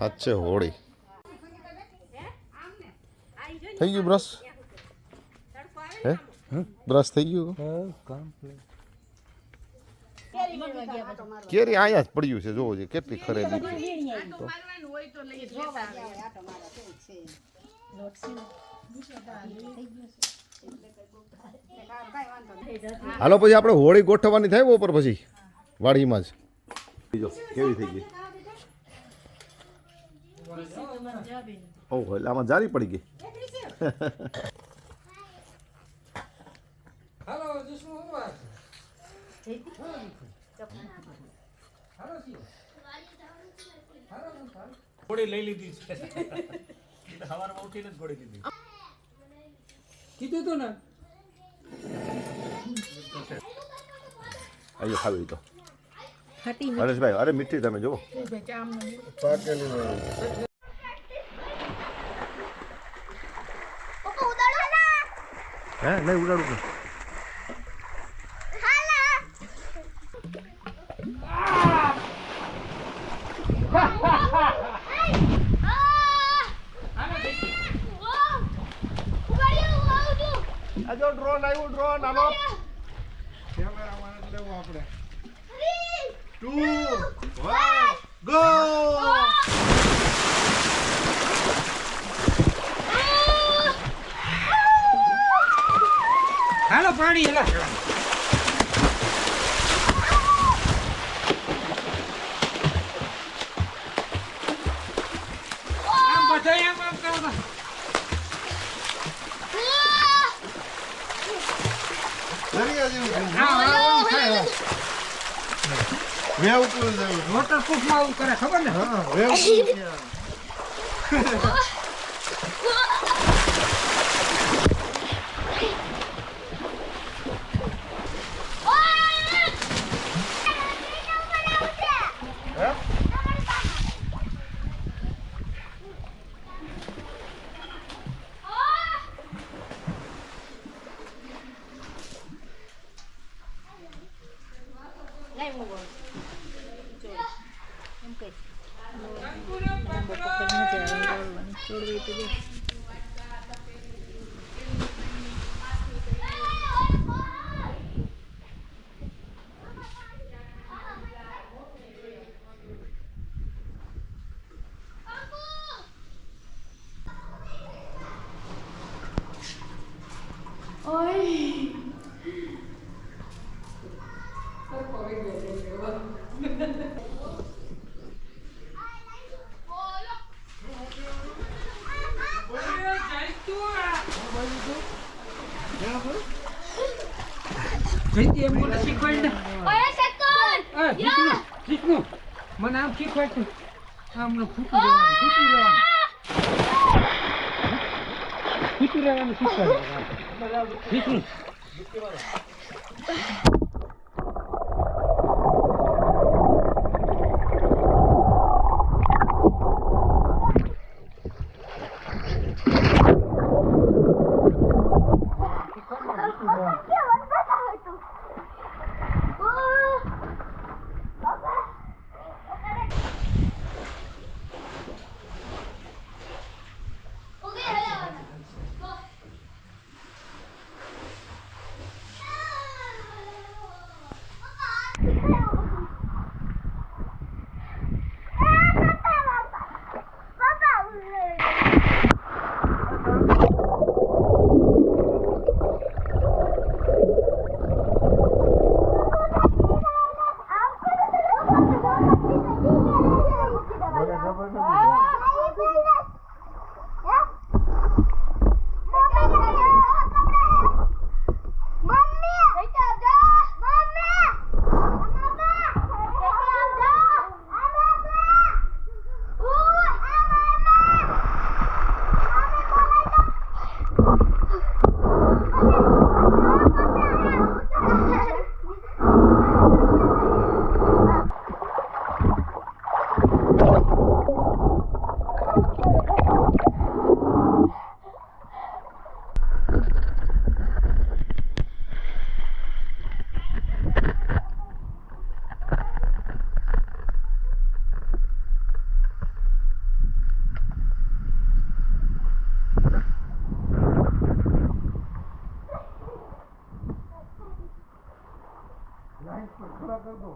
આજ છે હોળી. થઈ ગયું બ્રશ? હે બ્રશ થઈ ગયું? કેરી આયા જ પડ્યું છે, જોવો છે કેટલી ખરેલી છે. હાલો પછી આપણે હોળી ગોઠવવાની થાય બપોર પછી વાડીમાં જ. કેવી થઈ ગઈ? ઓહો, એટલે આમાં જારી પડી ગઈ. ઘોડી લઈ લીધી છે. સવારમાં ઉઠીને જ ઘોડી લીધી. કીધું તું ને અહીંયા ખાવી તો હરેશભાઈ. અરે મીઠી તમે જુઓ. હે નહીં ઉડાડું. જો ડ્રોન આવ્યું, ડ્રોન હાલો. કેમેરામાં લેવું આપણે. 2 1 ગો. હાલો પાણી હેલા. આમ બધા આમ આમ કરો. વોટરપ્રૂફ માં આવું કરે ખબર ને? મને આમ શીખવાડતું આમ ફૂટું રહેવાનું શીખવાડતું. પૂરા કર દો.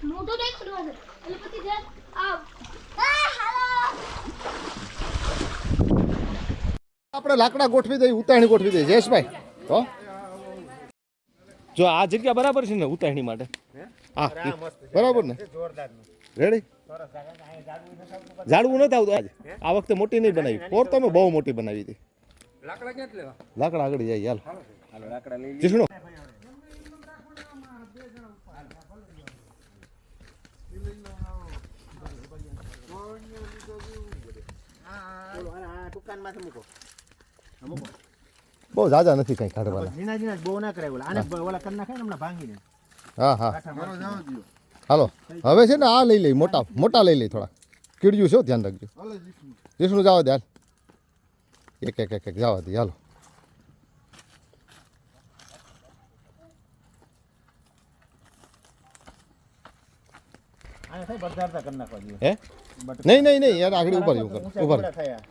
મોટો નહીં ખોલવાનો એટલે પછી જે આ હેલો આપણે લાકડા ગોઠવી દઈએ, ઉતાણી ગોઠવી દઈએ. જયેશભાઈ તો જો આ જગ્યા બરાબર છે ને ઉતાણી માટે? હા બરાબર ને? રેડી? ઝાડવું નથી આવતું આજ. આ વખતે મોટી નહીં બનાવી. પોર તમે બહુ મોટી બનાવી હતી. લાકડા ક્યાંથી લેવા? લાકડા આગળ જાય. હાલ હાલો લાકડા લઈ જીષ્ણુ બહુ ઝાઝા નથી કઈ કાઢવાના. ઝીણા ઝીણા બહુ ના કરાય ઓલા આને ઓલા કરી નાખે ને હમણાં ભાંગીને. હા હા હાલો હવે છે ને આ લઈ લઈ, મોટા મોટા લઈ લઈ. થોડા કીડ્યું છે, ધ્યાન રાખજો. જીષ્ણુ જવા દે. હાલ એક એક એક એક જવા દે. હાલો આને થાય બધારતા કરી નાખવા જોઈએ. હે નહીં નહીં નહીં યાર, આગળ ઉભા રહ્યું. ઉભા રહ્યું. થયા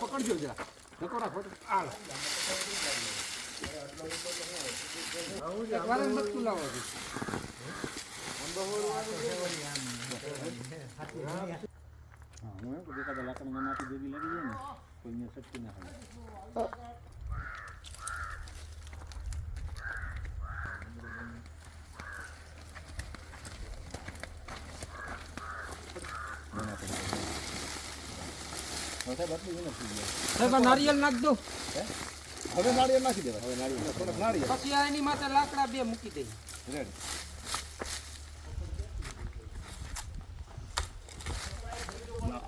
પકડજો જા ધક્કો રાખો તો હાલો એક વાર જ મત લાવો હું એમ દેખાતા લાકડામાં માટી ભેગી લાગી જાય ને કોઈને શક્તિ ના થાય. સાહેબ નારિયેળ નાખ દો. હવે નાળિયેર નાખી દેવા. હવે નાળિયેર થોડાક નાળિયેર. પછી આ એની માથે લાકડા બે મૂકી દે. રેડી.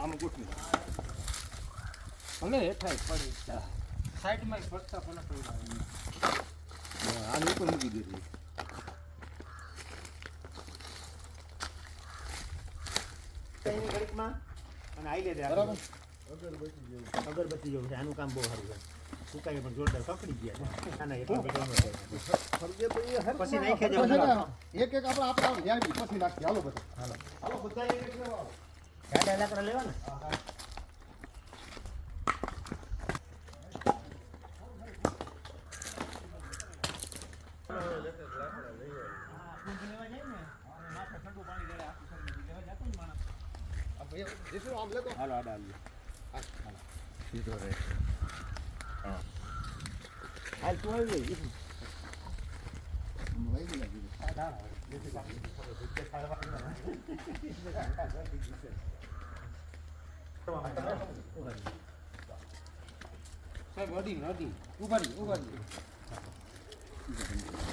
આમ ગોઠવી. ભલે હેઠાય પડી સાઈડમાં ફરતા પલટ આની ઉપર મૂકી દીધી. એની ઘડીકમાં અને આઈ લે દે બરાબર. અગરબત્તી જેવું છે. આનું કામ બહુ સારું છે. સુકાય પણ જોરદાર પકડી ગયા છે. આના એટલો બધો ન થાય. પછી નાખી દેવું. એક એક આપણે આપણે વ્યાજી પછી નાખીએ. હાલો બધા. હાલો બધા એક એક લેવા આવો. જાડા લાકડા લેવા ને. જીષ્ણુ આમ લેતો. હાલો આડા આવીએ. સીધો રહે. હાલ તું આવી ગઈ. સાહેબ અડી અડી ઉભારી ઉભારી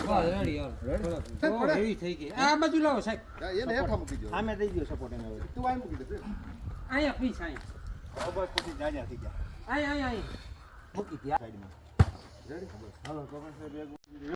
બસ રેડી યાર એવી થઈ ગઈ. આ બાજુ લાવો સાહેબ. એને હેઠા મૂકી દો. આમે દઈ દો સપોર્ટ એને હવે. તું આઈ મૂકી દે. અહીંયા પીસ અહીંયા બસ પછી જાજા થઈ ગયા. અહીંયા અહીંયા મૂકી દે. સાઈડમાં. રેડી? હાલો તો પછી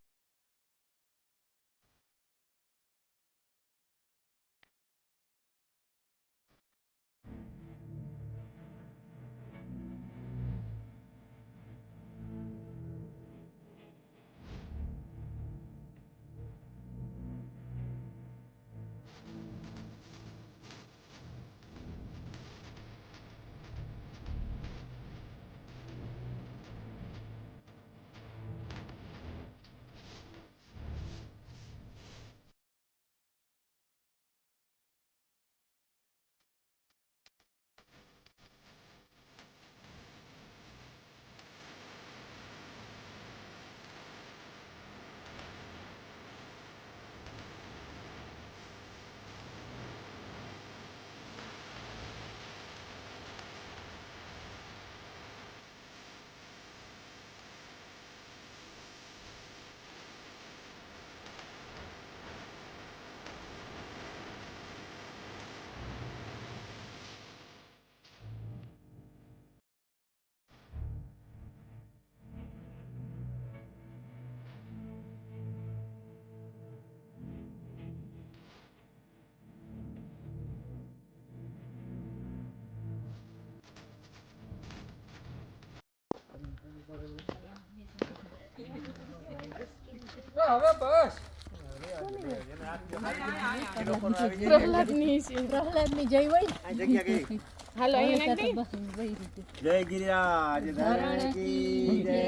પ્રહલાદની જય હોય ને. આ જગ્યા કઈ હાલો અહીંયા નાખી દે. જય ગિરિરાજ ધરણ કી જય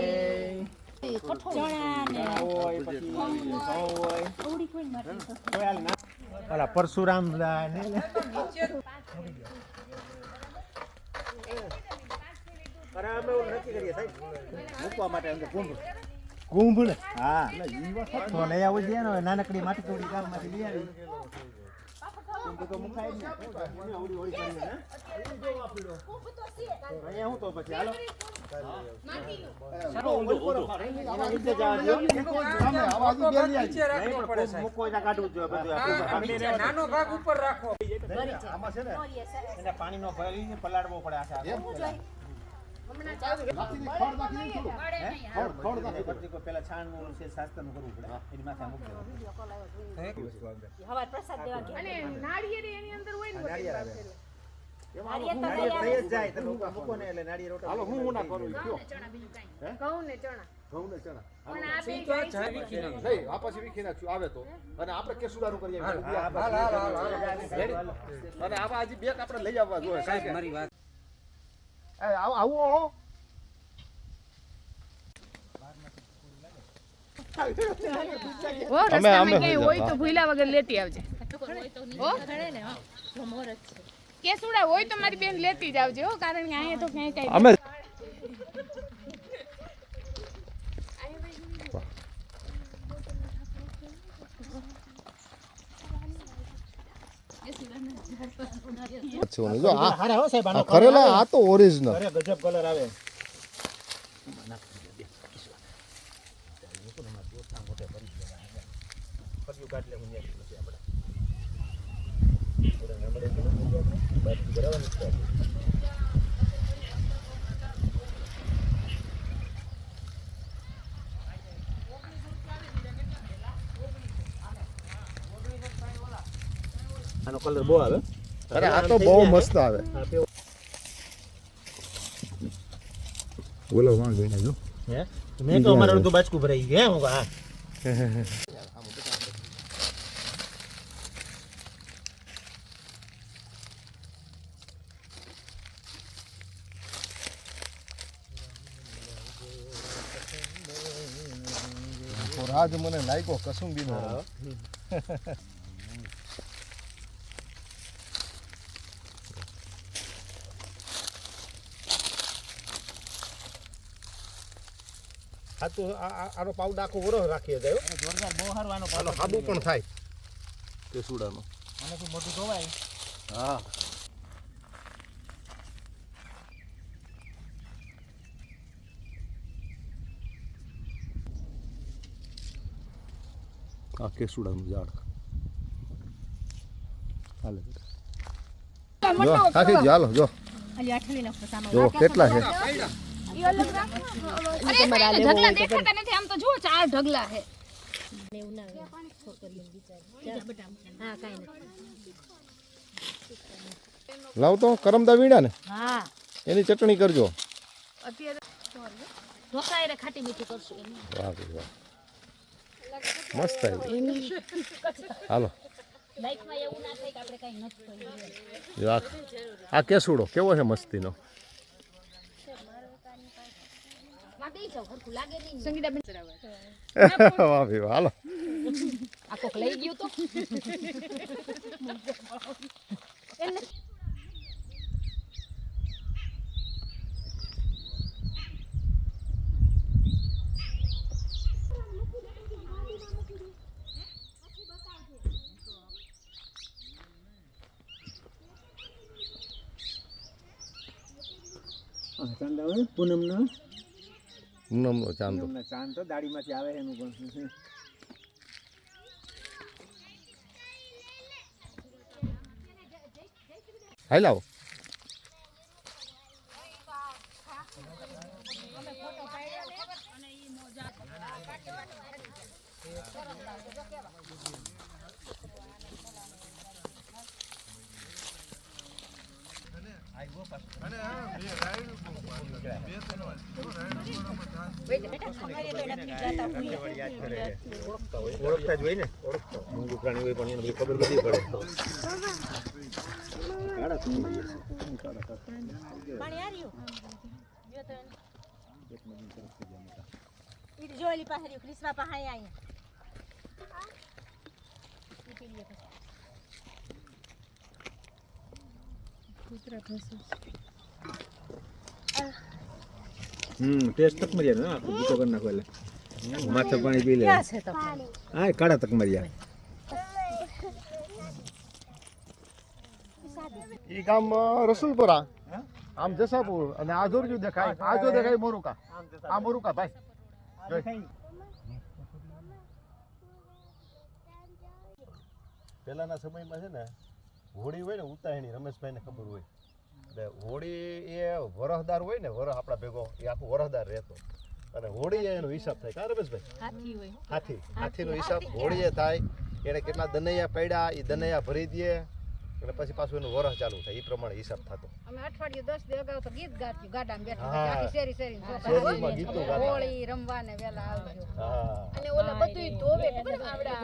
ચણા ને હોય પછી ઘઉં હોય ઉડી કોઈ માટી તો. કોઈ હાલ ના ઓલા પરશુરામ ને અરે અમે ઓલું નક્કી કરીએ સાહેબ મૂકવા માટે અંદર કુંભ ને હા તો લઈ આવું છે ને નાનકડી માટી થોડી ગામમાંથી લઈ આવી કુંભ તો મુકાય જ ને ઓડી ઓડી કરીને ને અહીંયા હું તો પછી હાલો એના નીચે જવા દો. મૂકો ત્યાં કાઢવું જ જોઈએ બધું નાનો ભાગ ઉપર રાખો. આમાં છે ને એને પાણીનો ભરી પલાળવો પડે આખા પેલા છાણનું છે શાસ્ત્રનું કરવું પડે એની માથે મૂકી દેવાનું. હવાર પ્રસાદ દેવા ગયા. અને નાળિયેર એની અંદર હોય ને નાળિયેર આવે. એમાં નાળિયેર થઈ જ જાય તમે મૂકો ને એટલે નાળિયેર રોટલા. હાલો હું ના કરું કયો ચણા બીજું કાંઈ ઘઉં ને ચણા ઘઉં ને ચણા પણ આ બે નહીં આ પછી વીખી નાખશું આવે તો અને આપણે કેસુડાનું કરીએ હાલ અને આવા હજી બે આપણે લઈ આવવા જોઈએ સાહેબ મારી વાત આવું અમે કઈ હોય તો ભૂલા વગર લેતી આવજે હો મોર જ છે. કેસુડા હોય તો મારી બેન લેતી જ આવજે હો કારણ કે અહીંયા તો ક્યાંય કઈ અમે જો આ હારા હો સાહેબ આનો કરેલા આ તો ઓરિજિનલ અરે ગજબ કલર આવે આનો કલર બહુ આવે અરે આ તો બહુ મસ્ત આવે બોલો વાં ગઈ જો હે મેં તો અમારું તો બાચકું ભરાઈ ગયું હું હા રાજ મને લાગ્યો કસુંબીનો આ તો આનો પાવડર આખો વરો રાખીએ જાય જોરદાર બહુ સારું આનો આનો હાબુ પણ થાય કેસુડાનો આનાથી મોટું ધોવાય હા આ કેસુડાનું ઝાડ હાલે જો કાકી જો હાલો જો અલી આઠવી નાખો સામાન. જો કેટલા છે ઢગલા દેખાતા નથી આમ તો જુઓ 4 ઢગલા છે એવું ના હોય. છોકરીઓ બિચારી. હા કાંઈ નથી. લાવ તો કરમદા વીણા ને હા એની ચટણી કરજો અત્યારે ઢોકા એને ખાટી મીઠી કરશું એમ. વાહ ભાઈ વાહ મસ્ત આવ્યું હાલો લાઈફમાં એવું ના થાય કે આપણે કાંઈ નથી કર્યું. જો આ કેસુડો કેવો છે મસ્તીનો માં બેસી જાવ હરખું લાગે નહીં. સંગીતા બેન વાહ ભાઈ વાહ હાલો આ કોક લઈ ગયું તો એને ચાંદ આવે પૂનમનો પૂનમનો ચાંદો પૂનમના ચાંદ તો દાઢીમાંથી આવે એનું પણ હાલ આવો ઓળખતા જ હોય ને મૂંગું પ્રાણી હોય પણ એને બધી ખબર બધી પડે જોયેલી પાસે ક્રિસ્મા પાસે અહીંયા ટેસ્ટ તકમરિયા ને આખું ભૂકો કરી નાખો એટલે માથે પાણી પી લે હા કાળા તકમરિયા ઈ ગામ રસુલપુરા આમ જસાપુર અને આ જોરજુ દેખાય આ જો દેખાય મોરુકા આ મોરુકા ભાઈ પહેલાના સમયમાં છે ને હોળી હોય ને ઉતાયણી રમેશભાઈને ખબર હોય એટલે હોળી એ વરહદાર હોય ને વરહ આપણા ભેગો એ આખું વરહદાર રહેતો અને હોળી એનો હિસાબ થાય કા રમેશભાઈ હાથીનો હિસાબ હોળી એ થાય એને કેટલા દનૈયા પડ્યા એ દનૈયા ભરી દે અને પછી પાછું એનું વરહ ચાલુ થાય એ પ્રમાણે હિસાબ થતો અમે અઠવાડિયું 10 દી અગાઉ તો ગીત ગાત્યું ગાડામાં બેઠા હા. આખી શેરી શેરીમાં ગીતો ગાતા. હોળી રમવાને વેલા આવજો હા અને ઓલા બધું ધોવે આવડા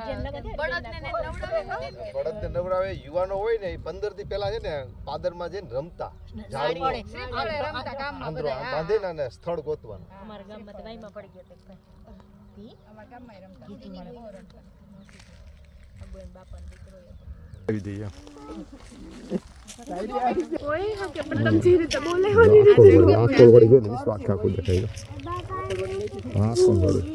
બળદને નવડાવે યુવાનો હોય ને એ 15 દી પહેલા છે ને પાદરમાં જઈને રમતા ઝાડવું શ્રીફળે રમતા ગામમાં આંધળો બધા આમ બાંધીને અને સ્થળ ગોતવાનું અમારા ગામમાં તો વાઈમાં પડી ગયો તો અમારા ગામમાં રમતા અબોન બાપાનો દીકરો આવી દઈએ આખો વળી ગયો ને વિશ્વ આખું દેખાય આખો વળી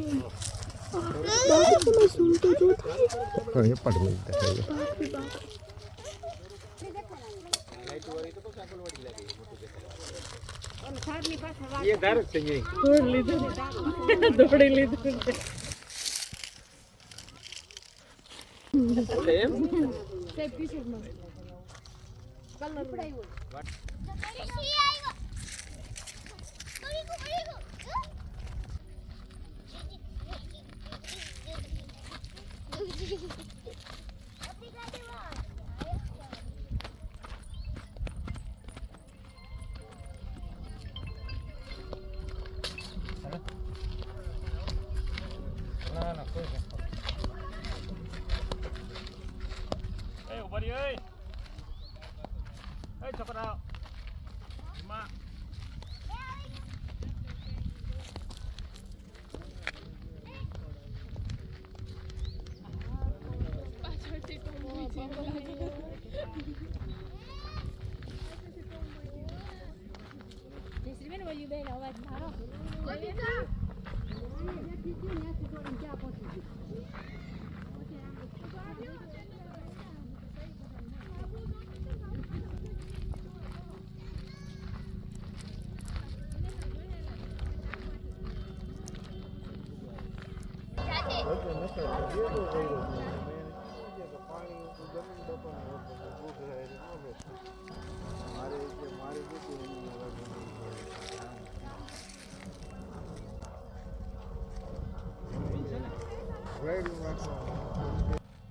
એ પણ નહીં દેખાય એ ધાર જ છે એ ઉભા રહ્યો એ છોકરા માં જયશ્રીબેન ઓલી બેન અવાજ મારો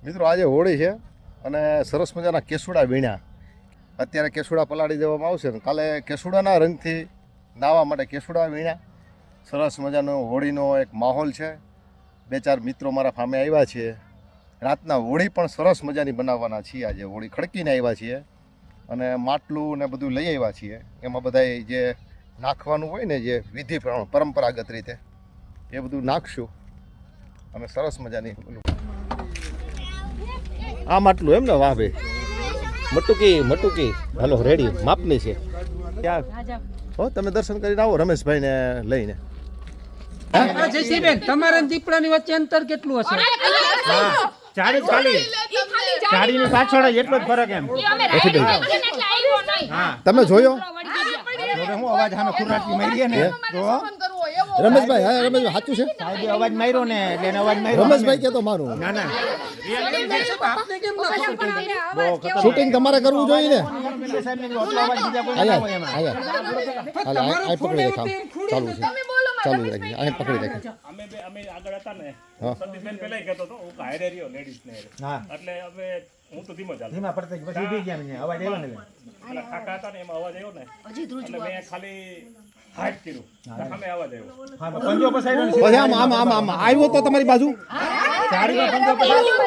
મિત્રો આજે હોળી છે અને સરસ મજાના કેસુડા વીણ્યા અત્યારે કેસુડા પલાળી દેવામાં આવશે ને કાલે કેસુડાના રંગથી નાહવા માટે કેસુડા વીણ્યા સરસ મજાનો હોળીનો એક માહોલ છે બે ચાર મિત્રો મારા ફામે આવ્યા છે રાતના હોળી પણ સરસ મજાની બનાવવાના છીએ આજે હોળી ખડકીને આવ્યા છીએ અને માટલું ને બધું લઈ આવ્યા છીએ એમાં બધાય જે નાખવાનું હોય ને જે વિધિ પરંપરાગત રીતે એ બધું નાખશું અને સરસ મજાની આ માટલું એમ ને વાહ ભાઈ મટુકી હાલો રેડી માપની છે ક્યાં હો તમે દર્શન કરીને આવો રમેશભાઈને લઈને જયશ્રીબેન તમારા દીપડાની વચ્ચે અંતર કેટલું હશે ચાડીની પાછળ જ એટલો જ ફરક એમ તમે જોયો હું અવાજ સામે ખુરાટી મારીએ ને તો રમેશભાઈ હા રમેશભાઈ સાચું છે સાહેબે અવાજ માર્યો ને એટલે એને અવાજ માર્યો રમેશભાઈ કે તો મારું ના ના આપને કેમ ન ખબર શૂટિંગ તમારે કરવું જોઈએ ને સાહેબને જો આટલો અવાજ બીજા કોઈ ના હોય એમાં હાલ આ પકડી દેખાવ ચાલુ છે ચાલુ રાખી આ પકડી રાખી અમે આગળ હતા ને હા. સંદીપબેન પહેલા કહેતો હતો હું હારે રહ્યો લેડીઝ ને હા એટલે અમે હું તો ધીમો ચાલુ ધીમા પડતા પછી ઉભી ગયા મને અવાજ આવ્યો ને પેલા કાકા હતા ને એમાં અવાજ આવ્યો ને એટલે મેં ખાલી હાટ કર્યું સામે આવવા દેવો હા પંજો પસાડ્યો ને પછી આમ આવ્યો તો તમારી બાજુ જારીમાં પંજો પસાડ્યો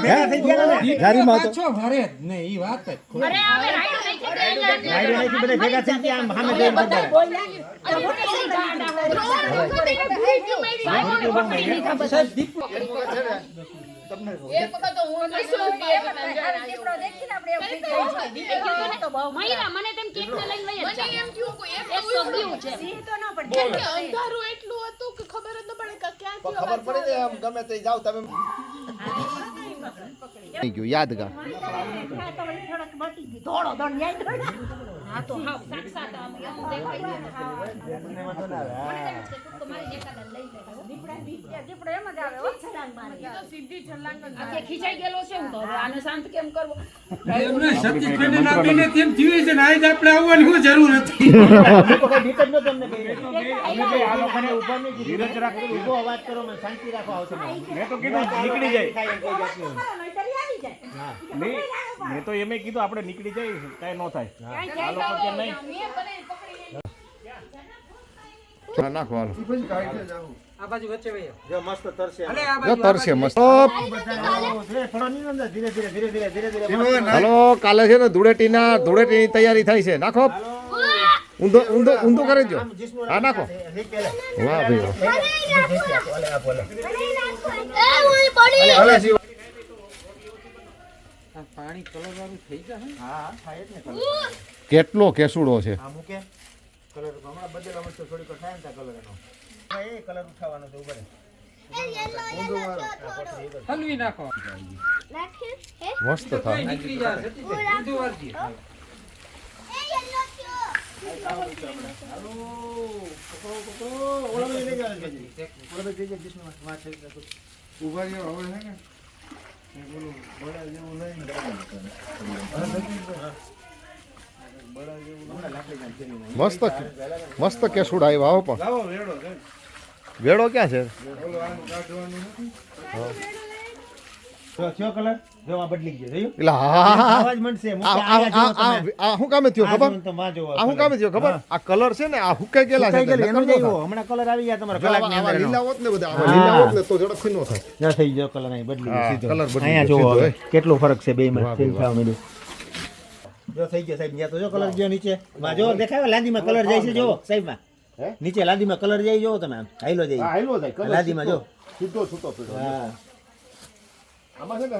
ભેગા થઈ ગયા ને જારીમાં હતો. પાછો ભરે જ નહીં ઈ વાત જ અરે હવે રાઈડો નહીં થઈ રાઈડો નથી બધા ભેગા થઈ ગયા આમ સામે જોઈને બધા સાહેબ દીપડો એક વખત તો હું નસું બે વખત દીપડો દેખીને આપણે એમ થઈ જાય તો બહુ મહિરા મને તેમ કેક ને લઈને વહી જ મને એમ થયું કોઈ એક 120 છે સિંહ તો ન પડે અંધારું એટલું હતું કે ખબર જ ન પડે કે ક્યાંથી ખબર પડી ને આમ ગમે તે જાવ તમે થઈ ગયું યાદગાર. હા તો હા સાક્ષાત આમ એમ દેખાય તો મારી એકાદ લઈ લે દીપડો એમ જ આવે હો છલાંગ મારે તો સીધી છલાંગ જ આ ખીચાઈ ગયેલો છે હું તો હવે આને શાંત કેમ કરવો એમને સતીશભાઈને ના બેને તેમ થયું છે ને આજ આપણે આવવાની કોઈ જરૂર હતી તો કઈ બીક જ નતો તમને કહી અમે કે આ લોકોને ઉપર ની ધીરજ રાખો ઊભો અવાજ કરો મને શાંતિ રાખો આવશે મેં તો કીધું નીકળી જાય થાય એમ કોઈ જાતનું. મેં તો એમ કીધું આપણે નીકળી જાય કાંઈ ન થાય આ લોકો કે નહીં નાખવાનું આ બાજુ વચ્ચે વહી જો મસ્ત તરસે અલે આ જો બાજુ તરશે મસ્ત. થોડો ની અંદર ધીરે ધીરે ધીરે ધીરે ધીરે ધીરે હલો કાલે છે ને ધૂળેટીની તૈયારી થાય છે. નાખો ઊંધો ઊંધો ઊંધો કરી દો. હા નાખો. વાહ ભાઈ વાહ. આ પાણી કલર વાળું થઈ જાય હા થાય જ ને કલર કેટલો કેસુડો છે. આ મૂકે કલર હમણાં બદલા મસ્ત થોડીક થાય ને કલર એનો એ કલર ઉઠાવવાનો છે ઉપર હલવી નાખો મસ્ત થાય. નીકળી જાય સતીશભાઈ ઊંધું વાળજી મસ્ત મસ્ત કેસુડા આવ્યા હો પણ વેડો ક્યાં છે? થયો કલર જો આ બદલી ગયો જોયું એટલે હા આવાજ મનશે મૂકે આ શું કામે થયો ખબર? તો માં જોવો આ શું કામે થયો ખબર? આ કલર છે ને આ હુકાઈ ગયેલા છે. એનો નકર જ નો આવ્યો હમણાં કલર આવી ગયા તમારા થાય. કલાકની આવા અંદર લીલા હોત ને બધા આવા લીલા હોત ને તો ઝડપથી નો થાય. ના થઈ ગયો કલર અહીં બદલી ગયો હા, સીધો કલર બદલી અહીંયા ગયો જોવો સીધો, હવે કેટલો ફરક છે બે વાહ, માં ચેન્જ વાહ. થવા માંડ્યું જો થઈ ગયો સાહેબ ત્યાં તો જો કલર ગયો નીચે માં જો દેખાય લાદીમાં કલર જાય છે જો સાહેબ માં હે? નીચે લાદીમાં કલર જાય જો તમે આમ હાઈલો જાય હાઈલો જાય કલર લાદીમાં જો સીધો છૂટો પડ્યો. હા આમાં છે ને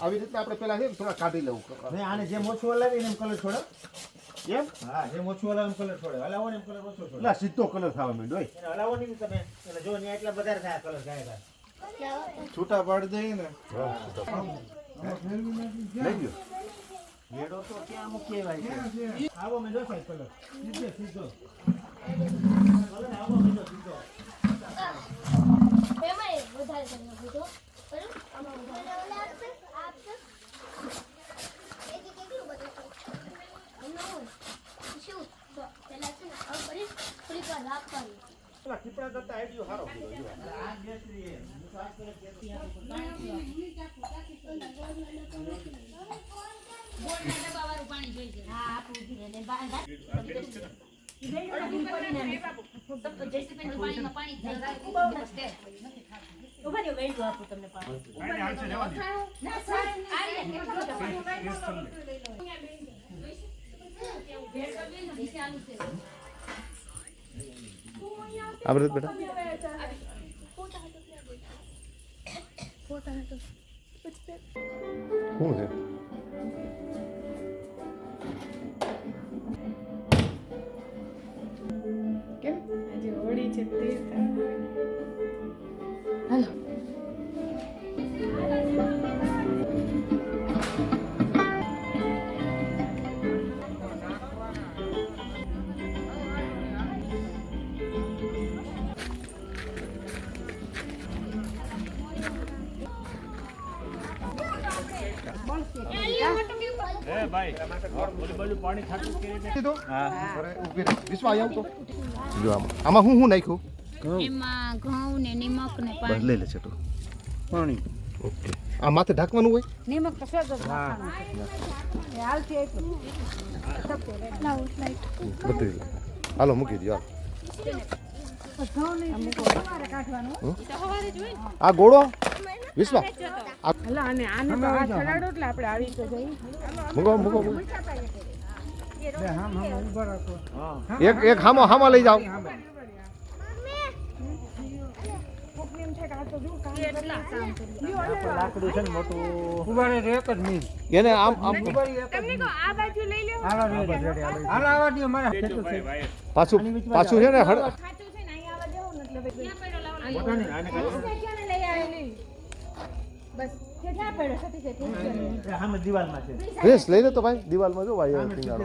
આવી રીતે આપણે પેલા છે ને થોડા કાઢી લેવું. ને આને જેમ ઓછું હલાવી ને એમ કલર છોડો એમ હા જેમ ઓછું હલાવે એમ કલર છોડે હલાવો ને એમ કલર ઓછો છોડે એટલે સીધો કલર થવા માંડ્યો હોય. એને હલાવો નહીં તમે એટલે જો ને એટલા વધારે થાય કલર જાય છૂટા પાડી દઈએ ને લઈ ગયો. લેડો તો ક્યાં મૂકી એવાય છે આવો મેં જો સાહેબ કલર સીધો સીધો કલર આવો મેં જો સીધો એમાં વધારે કરી નાખું તો બરાબર આમાં વધારે આપશે એક કેટલું બધું શું તો પેલા છે ને આમ કરી થોડીક વાર રાખવાની ટીપડા કરતા આઈડિયો સારો કર્યો જો. ડબ્બાવાળું પાણી જોઈ છે હા આપું ધીરે ને બાંધા પાણીમાં પાણી ઉભા રહ્યો વેલ્યુ આપું તમને પાણી આપણે બેટા શું છે? કેમ આજે હોળી છે તે એ ભાઈ ઓલી બાજુ પાણી ખાતું કરી દે. કીધું? અરે, ઊભી રહે. વિશ્વા અહીં આવતો. જો આમાં હું નાખ્યું? એમાં ઘઉં ને નિમક ને બસ લઈ લે છે તો પાણી. ઓકે. આ માથે ઢાંકવાનું હોય? નિમક તો સજ નાખવાનું હાલથી એટલું બધી હાલો મૂકી દો હાલો. આ ગોળો વિશ્વા હલા અને આને તો આ ચડાડો એટલે આપણે આવી તો જઈએ મૂકો એક હામો લઈ જાઓ. લાકડું છે ને મોટું ઉભારે રે એક જ મિનિટ એને આમ તમને કહો આ બાજુ લઈ લો હાલા આવા દો મારા પાછું છે ને સાચું છે ને અહીં આવા દેવું ને એટલે લઈ આવેલી બસ કેટલા પડ્યો સતી છે સામે દિવાલમાં છે. રેસ લઈ લે તો ભાઈ દિવાલમાં જો ભાઈ ટીંગાડો.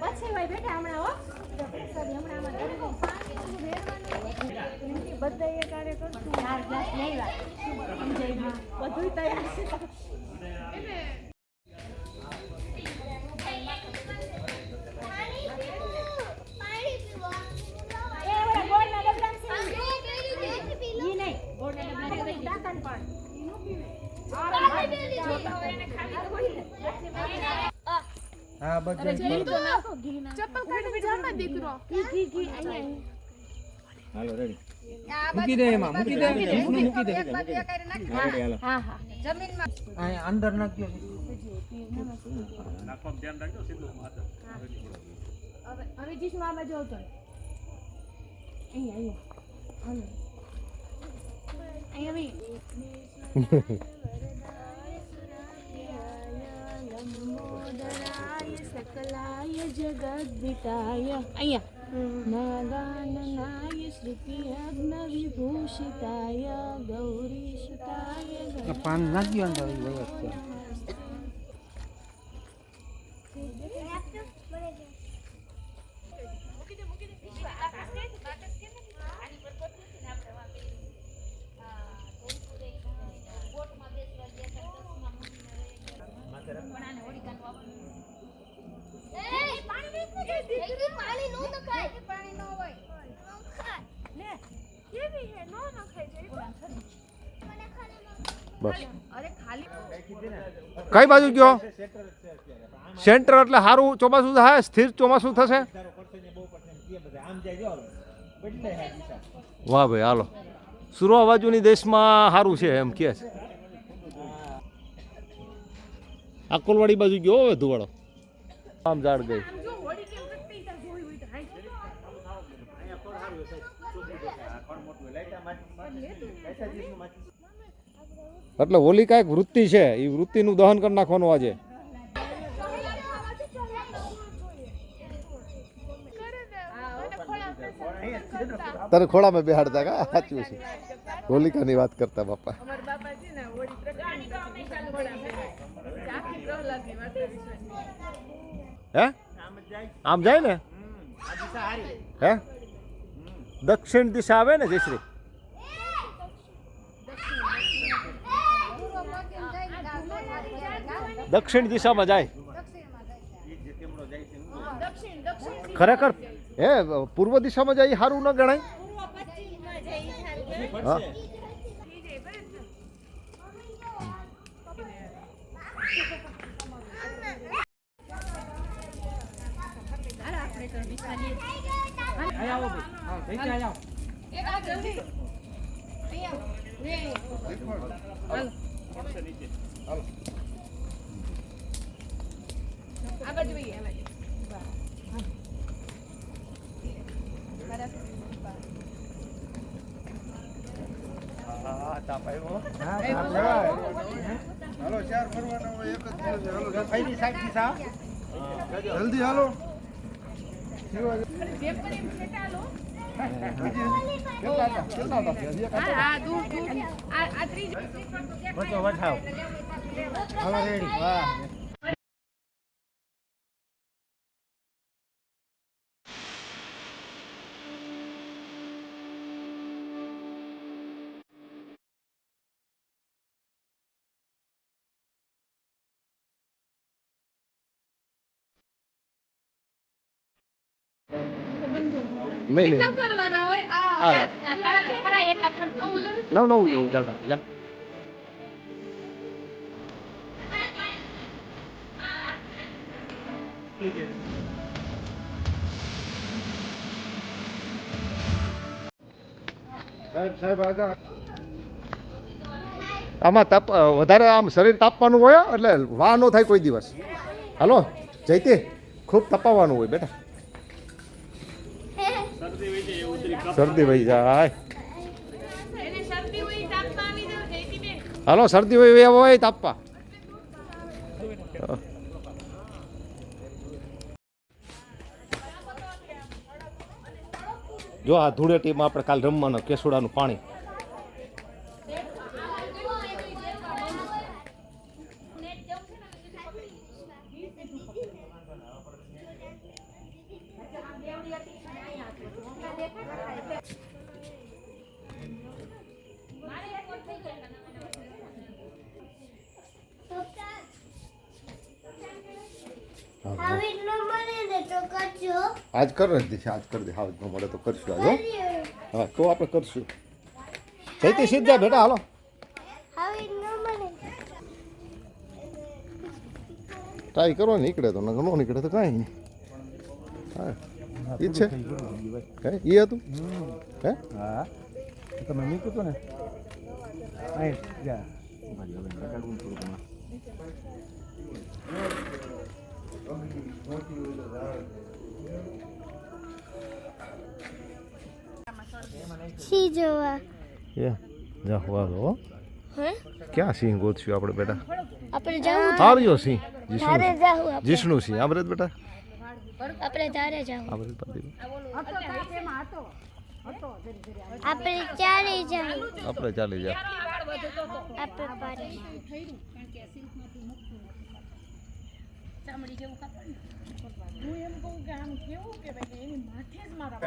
પછી ભાઈ બેઠા હમણાં હો સરી હમણાં આમાં બધા એ કાર્ય કરશું 4 ગ્લાસ લઈ વા બધું તૈયાર છે હા બધા ચપ્પલ કાઢી જામાં દીકરો ઘી હાલો રેડી. મૂકી દે એમાં મૂકી દે મૂકી દે હા હા અહીંયા અંદર નાખજો નાખવામાં ધ્યાન રાખજો સીધું માથે. હવે જીસમાં આ બાજુ આવતો सकलाय जगद्विताय नागाननाय श्रुति अग्न विभूषिताय गौरीसुताय પાન નાખજો અંદર વ્યવસ્થિત પાણી નો નખાય પાણી નો હોય લે કેવી હે નો નખાય જઈ બસ અરે ખાલી કઈ બાજુ ગયો સેન્ટર એટલે સારું ચોમાસું થાય સ્થિર ચોમાસું થશે. આમ જાય જો બદલે હે દિશા. વાહ ભાઈ હાલો સુરવા બાજુની દેશમાં સારું છે એમ કે છે. અકોલવાડી બાજુ ગયો હવે ધુવાડો આમ ઝાડ ગઈ જો હોડી કેમ રખતી તા જોઈ હોય તો હાઈ એટલે હોલી કાંઈક વૃત્તિ છે એ વૃત્તિનું દહન કરી નાખવાનું આજે. તારે ખોળામાં બેહાડતા કા સાચું છે હોલિકાની વાત કરતા બાપા. અમાર બાપાજી ને હોડી પ્રગટાણી તો હંમેશા ઘોડા ફેરાય આખી પ્રહલાદની વાત વિશ્વાસ હે આમ જાય ને હે દક્ષિણ દિશા આવે ને જયશ્રી દક્ષિણ દિશામાં જાય ખરેખર હે પૂર્વ દિશામાં જાય એ સારું ન ગણાય. હા આવો ભાઈ હા આવો એક આ જલ્દી આ બાજુ ભાઈ આ બાજુ હાલો ચાર ફરવાના હોય એક જ દિવસ હાલો કઈની સાઈડ દિશા જલ્દી હાલો પેપર એમ છેટાલો કેટલા હા દૂર દૂર આ ત્રીજી વચો વઠાવ. હાલો રેડી. વાહ મેં કરવાના હોય હા. ખરા એટલા ખર્ચો નવ ચાલતા જા આમાં તાપ વધારે આમ શરીર તાપવાનું હોય એટલે વાહ ન થાય કોઈ દિવસ. હાલો જયતી ખૂબ તપાવવાનું હોય બેટા. શરદી વહી જાય. એને શરદી હોય તાપમાં આવી જાવ જયતીબેન. હાલો શરદી હોય તાપવા. જો આ ધૂળેટીમાં આપણે કાલ રમવાનું કેસુડાનું પાણી. હવે ન મળે ને તો કરજો. આજ કરી દઈશ, આજ કરી દે. હાવ ન મળે તો કરશું આજ. હા તો આપણે કરશું. જયતી સીધા બેટા હાલો. હવે ન મળે. ટ્રાય કરો નીકળે તો ન નીકળે તો કાંઈ નહીં. હા ઈ છે હે ઈ હતું હે. હા તમે મૂક્યું હતું ને અહીં જા લગાડવું થોડું. સી જોવા. જા વાલો. હે ક્યાં સિંહ ગોતશું આપણે બેટા? આપણે જાવું હાર્યો સિંહ ધારે જાવું આપણે. જીષ્ણુ સિંહ આમરેત બેટા આપણે ધારે જાવું. આમરેત પાડી આપણે ચાલે જાવું. આપણે ચાલી જા. આપણે પારે ચામડી જેવું કાપડ ને. હું એમ કહું કે આમ કેવું કે ભાઈ એની માથે જ મારા